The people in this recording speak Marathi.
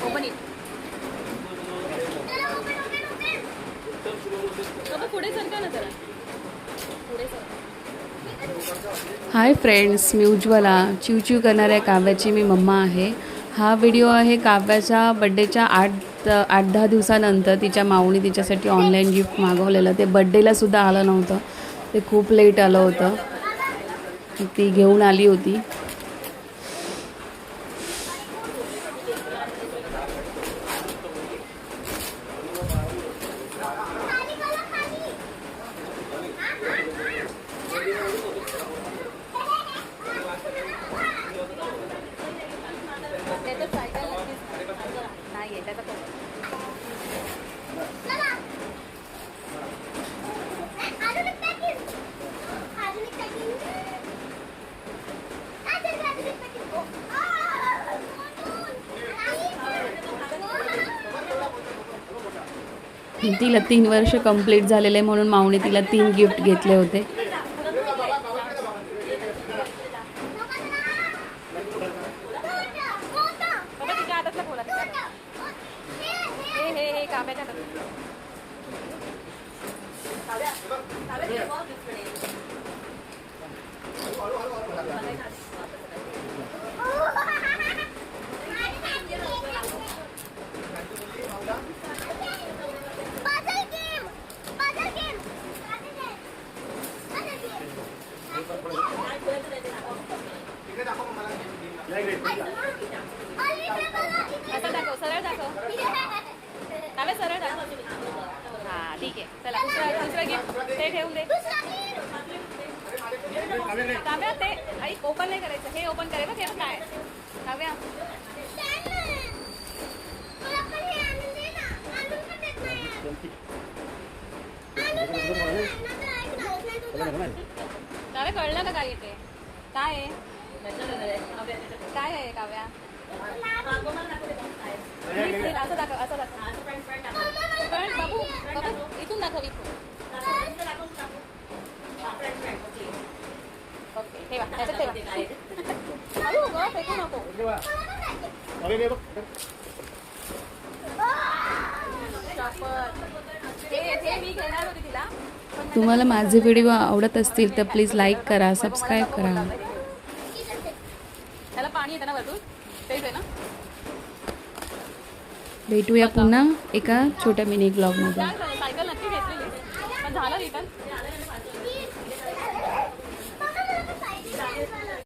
Open it. पुढे सरका ना जरा. पुढे सरका. हाय फ्रेंड्स, मी उज्ज्वला. चिवचिव करणाऱ्या काव्याची मी मम्मा आहे. हा व्हिडिओ आहे काव्याच्या बड्डेच्या 8-10 दिवसानंतर. तिच्या माऊनी तिच्यासाठी ऑनलाईन गिफ्ट मागवलेलं. ते बड्डेलासुद्धा आलं नव्हतं, ते खूप लेट आलं होतं. ती घेऊन आली होती. तिला 3 वर्ष कंप्लीट झालेले म्हणून माऊने तिला 3 गिफ्ट घेतले होते. ठीक आहे, चला दुसरं गिफ्ट ते ठेवून दे. काव्या ते ऐक, ओपन नाही करायचं, हे ओपन करायचं. हे काय काव्या? काव्या कळलं का काय येते? काय आहे? काय आहे काव्या? असं दाखव, असं दाखव. बाबू बाबू इथून दाखव, इथून. ओके, ठेवा त्याच्यात ठेवा. हळू गं, फेकू नको. तुम्हाला माझे व्हिडिओ आवडत असतील तर प्लीज लाईक करा, सबस्क्राईब करा. त्याला पाणी येतं ना वरतून, तेच आहे ना. भेटूया पुन्हा एका छोट्या मिनी ब्लॉगमध्ये. सायकल नक्की घेतलेली पण झालं रिटर्न.